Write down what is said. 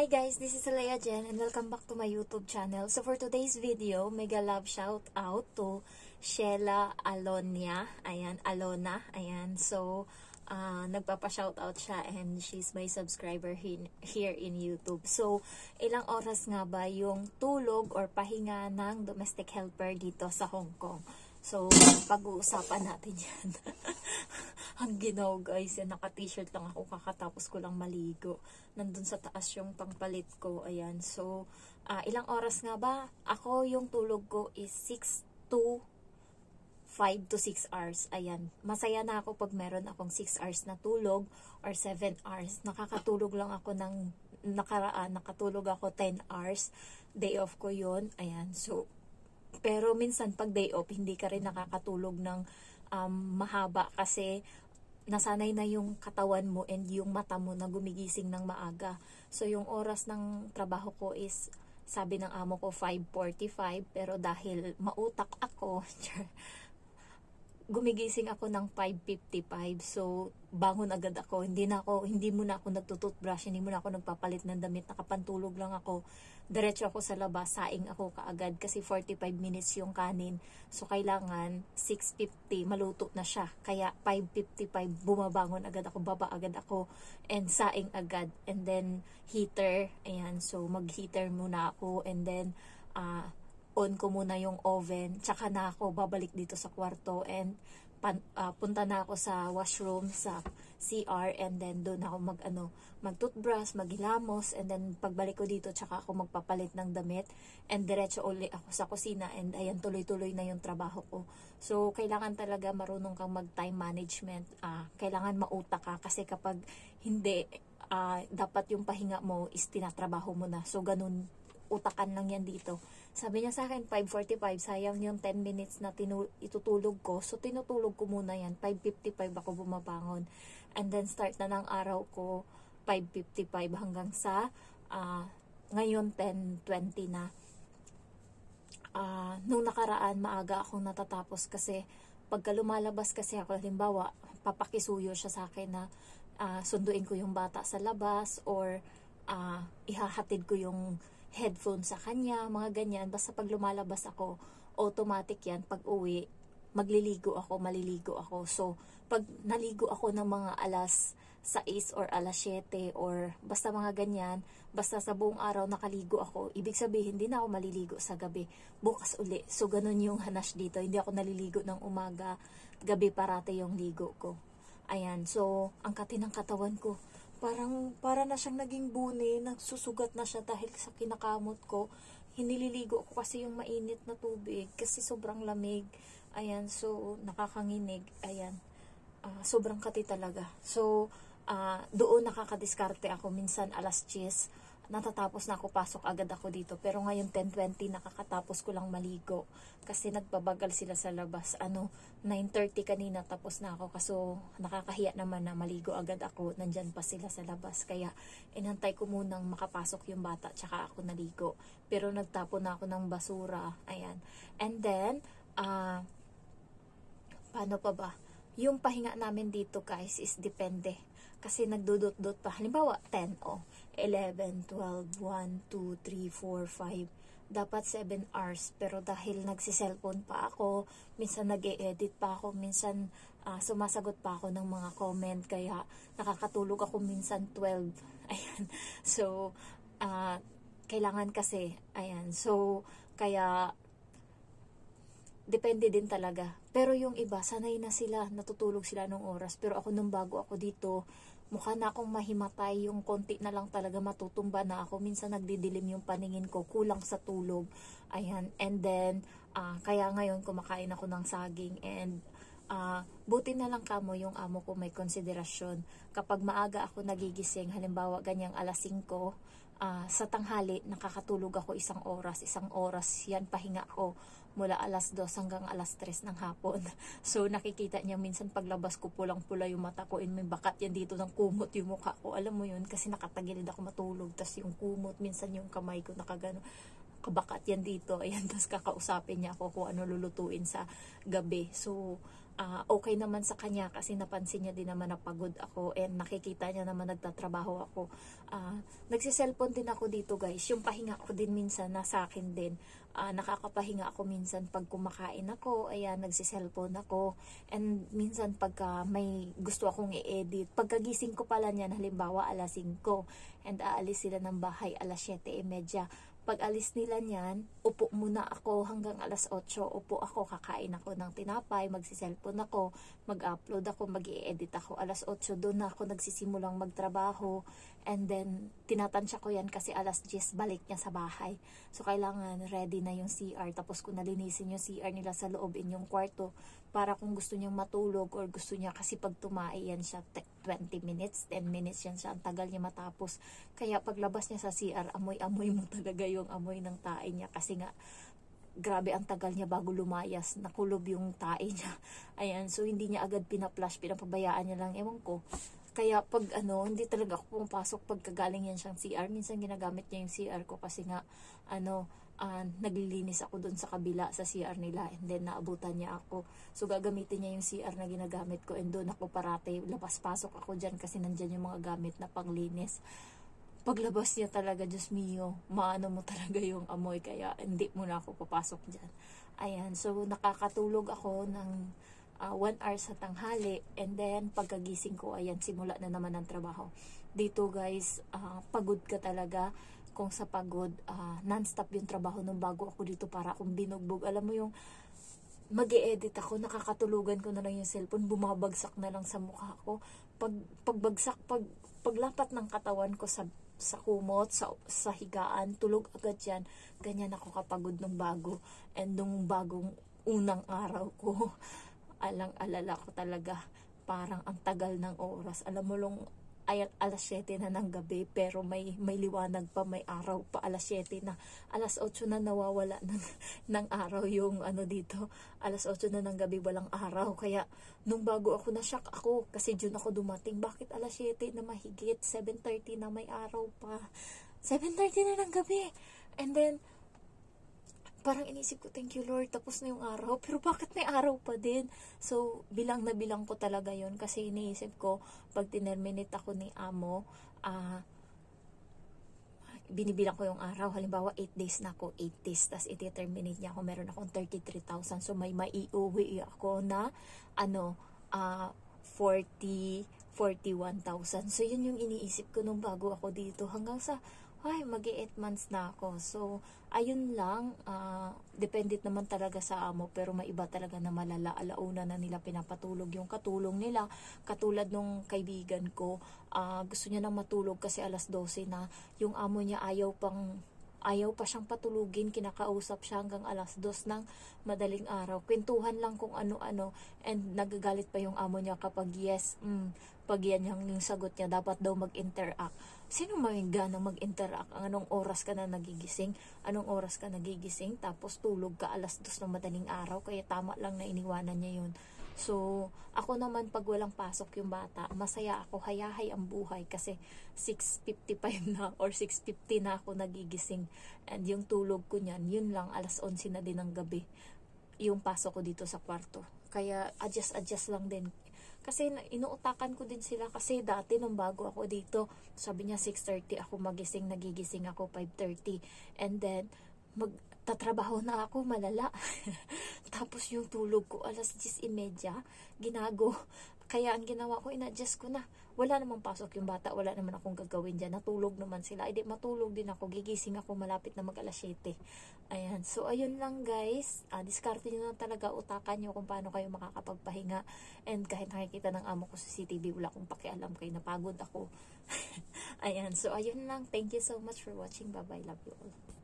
Hi guys, this is Alea Jen and welcome back to my YouTube channel. So for today's video, mega love shout out to Sheila Alonia. Ayan, Alona. Ayan, so nagpapa-shout out siya and she's my subscriber here in YouTube. So ilang oras nga ba yung tulog or pahinga ng domestic helper dito sa Hong Kong? So pag-uusapan natin yan. Ang ginaw guys, yan, naka-t-shirt lang ako, kakatapos ko lang maligo. Nandun sa taas yung pangpalit ko, ayan. So, ilang oras nga ba? Ako, yung tulog ko is 5 to 6 hours, ayan. Masaya na ako pag meron akong 6 hours na tulog or 7 hours. Nakakatulog lang ako ng nakaraan, nakatulog ako 10 hours. Day off ko yun, ayan. So, pero minsan pag day off, hindi ka rin nakakatulog ng mahaba kasi nasanay na yung katawan mo and yung mata mo na gumigising ng maaga. So yung oras ng trabaho ko is, sabi ng amo ko 5:45, pero dahil mautak ako gumigising ako ng 5:55. So bangon agad ako. Hindi muna ako nagtututbrush, hindi muna ako nagpapalit ng damit, nakapantulog lang ako. Diretso ako sa labas, saing ako kaagad kasi 45 minutes yung kanin. So kailangan 6:50 maluto na siya. Kaya 5:55 bumabangon agad ako, baba agad ako and saing agad. And then heater, ayan. So mag-heater muna ako and then on ko muna yung oven, tsaka na ako babalik dito sa kwarto and punta na ako sa washroom, sa CR, and then doon ako mag-toothbrush, maghilamos, and then pagbalik ko dito, tsaka ako magpapalit ng damit, and diretso uli ako sa kusina, and ayan, tuloy-tuloy na yung trabaho ko. So, kailangan talaga marunong kang mag-time management, kailangan mautak ka, kasi kapag hindi, dapat yung pahinga mo is tinatrabaho mo na. So, ganun, utakan lang yan dito. Sabi niya sa akin, 5:45, sayang yung 10 minutes na itutulog ko. So, tinutulog ko muna yan. 5:55 ako bumabangon. And then, start na ng araw ko, 5:55 hanggang sa, ngayon, 10:20 na. Nung nakaraan, maaga akong natatapos kasi, pagka lumalabas kasi ako, halimbawa, papakisuyo siya sa akin na, sunduin ko yung bata sa labas, or, ihahatid ko yung headphone sa kanya, mga ganyan. Basta pag lumalabas ako, automatic yan. Pag uwi, maliligo ako. So, pag naligo ako ng mga alas 6 or alas 7 or basta mga ganyan, basta sa buong araw nakaligo ako, ibig sabihin, hindi na ako maliligo sa gabi. Bukas uli. So, ganun yung hanas dito. Hindi ako naliligo ng umaga, gabi parate yung ligo ko. Ayan. So, ang kati ng katawan ko, para na siyang naging buni, nagsusugat na siya dahil sa kinakamot ko. Hinililigo ko kasi yung mainit na tubig kasi sobrang lamig. Ayan, so nakakanginig. Ayan, sobrang kati talaga. So, doon nakakadiskarte ako. Minsan alas 10, natatapos na ako, pasok agad ako dito. Pero ngayon 10:20, nakakatapos ko lang maligo. Kasi nagbabagal sila sa labas. 9:30 kanina tapos na ako. Kaso nakakahiya naman na maligo agad ako. Nandyan pa sila sa labas. Kaya inantay ko munang makapasok yung bata tsaka ako naligo. Pero nagtapon na ako ng basura. Ayan. And then, paano pa ba? Yung pahinga namin dito guys is depende. Kasi nagdudot-dot pa. Halimbawa, 10, 11, 12, 1, 2, 3, 4, 5. Dapat 7 hours. Pero dahil nagsiselfone pa ako, minsan nag-e-edit pa ako, minsan sumasagot pa ako ng mga comment. Kaya nakakatulog ako minsan 12. Ayan. So, kailangan kasi. Ayan. So, kaya depende din talaga. Pero yung iba, sanay na sila, natutulog sila nung oras. Pero ako nung bago ako dito, mukha na akong mahimatay, yung konti na lang talaga matutumba na ako. Minsan nagdidilim yung paningin ko, kulang sa tulog. Ayan. And then, kaya ngayon kumakain ako ng saging. And buti na lang kamo yung amo ko may konsiderasyon. Kapag maaga ako nagigising, halimbawa ganyang alas 5, sa tanghali, nakakatulog ako isang oras yan, pahinga ko mula alas 2 hanggang alas 3 ng hapon. So, nakikita niya minsan paglabas ko, pulang-pula yung mata ko, and may bakat yan dito ng kumot yung mukha ko. Alam mo yun, kasi nakatagilid ako matulog, tas yung kumot, minsan yung kamay ko nakagano, kabakat yan dito. Ayan, tas kakausapin niya ako kung ano lulutuin sa gabi. So, okay naman sa kanya kasi napansin niya din naman na pagod ako and nakikita niya naman nagtatrabaho ako. Nagsiselfon din ako dito guys. Yung pahinga ko din minsan nasa akin din. Nakakapahinga ako minsan pag kumakain ako. Ayan, nagsiselfon ako. And minsan pagka may gusto akong i-edit. Pagkagising ko pala niyan, halimbawa alas 5 and aalis sila ng bahay alas 7:30. Pag alis nila niyan, upo muna ako hanggang alas 8. Upo ako, kakain ako ng tinapay, magsiselfon ako, mag-upload ako, mag-i-edit ako. Alas 8 doon na ako nagsisimulang magtrabaho. And then, tinatansya ko yan kasi alas 10 balik niya sa bahay. So, kailangan ready na yung CR. Tapos, kung nalinisin yung CR nila sa loob in yung kwarto, para kung gusto niyang matulog or gusto niya kasi pag tumai yan siya 20 minutes, 10 minutes yan siya, ang tagal niya matapos. Kaya paglabas niya sa CR, amoy-amoy mo talaga yung amoy ng tae niya kasi nga grabe ang tagal niya bago lumayas, nakulob yung tae niya. Ayan, so hindi niya agad pinaplush, pinapabayaan niya lang, ewan ko. Kaya pag hindi talaga ako pumapasok pagkagaling yan siyang CR. Minsan ginagamit niya yung CR ko kasi nga naglilinis ako dun sa kabila sa CR nila and then naabutan niya ako. So gagamitin niya yung CR na ginagamit ko and doon ako parate, labas-pasok ako dyan kasi nandyan yung mga gamit na panglinis. Paglabas niya talaga, Diyos mio, maano mo talaga yung amoy kaya hindi mo na ako papasok dyan. Ayan, so nakakatulog ako ng 1 hour sa tanghali and then pagkagising ko, ayan, simula na naman ang trabaho. Dito guys, pagod ka talaga. Kung sa pagod, non-stop yung trabaho nung bago ako dito para akong binugbog. Alam mo yung mag-e-edit ako, nakakatulugan ko na lang yung cellphone, bumabagsak na lang sa mukha ko. Paglapat ng katawan ko sa kumot, sa higaan, tulog agad yan. Ganyan ako kapagod nung bago. And nung bagong unang araw ko, alang-alala ko talaga. Parang ang tagal ng oras. Alam mo lang, ay alas 7 na ng gabi pero may liwanag pa, may araw pa, alas 7 na, alas 8 na nawawala ng araw yung dito, alas 8 na ng gabi walang araw. Kaya nung bago ako na-shock ako kasi June ako dumating, bakit alas 7 na mahigit, 7:30 na may araw pa, 7:30 na ng gabi. And then parang inisip ko, thank you Lord, tapos na yung araw. Pero bakit may araw pa din? So, bilang na bilang ko talaga yon kasi iniisip ko, pag tinerminate ako ni Amo, binibilang ko yung araw. Halimbawa, 8 days na ako, 8 days, tas iti-terminate niya ako, meron akong 33,000. So, may maiuwi ako na, 41,000. So, yun yung iniisip ko nung bago ako dito. Hanggang sa, mag-8 months na ako. So, ayun lang, dependent naman talaga sa amo, pero maiba talaga na malala. Alauna na nila pinapatulog yung katulong nila. Katulad nung kaibigan ko, gusto niya nang matulog kasi alas 12 na. Yung amo niya ayaw pa siyang patulugin, kinakausap siya hanggang alas 2 ng madaling araw. Kwentuhan lang kung ano-ano, and nagagalit pa yung amo niya kapag yes, pag yan yung sagot niya, dapat daw mag-interact. Sino may ganang mag-interact? Anong oras ka na nagigising? Anong oras ka nagigising? Tapos tulog ka alas 2 ng madaling araw, kaya tama lang na iniwanan niya yun. So, ako naman pag walang pasok yung bata, masaya ako, hayahay ang buhay kasi 6:55 na or 6:50 na ako nagigising. And yung tulog ko niyan, yun lang, alas 11 na din ng gabi yung pasok ko dito sa kwarto. Kaya adjust lang din. Kasi inuutakan ko din sila kasi dati nung bago ako dito, sabi niya 6:30 ako magising, nagigising ako 5:30. And then, magtatrabaho na ako, malala. Tapos yung tulog ko, alas 10:30, ginago. Kaya ang ginawa ko, in-adjust ko na. Wala namang pasok yung bata, wala naman akong gagawin dyan. Natulog naman sila. Ay di, matulog din ako. Gigising ako malapit na mag-alas 7. Ayan. So, ayun lang guys. Diskarte nyo na talaga. Utakan nyo kung paano kayo makakapagpahinga. And kahit nakikita ng amo ko sa CCTV, wala akong pakialam kayo. Napagod ako. Ayan. So, ayun lang. Thank you so much for watching. Bye-bye. Love you all.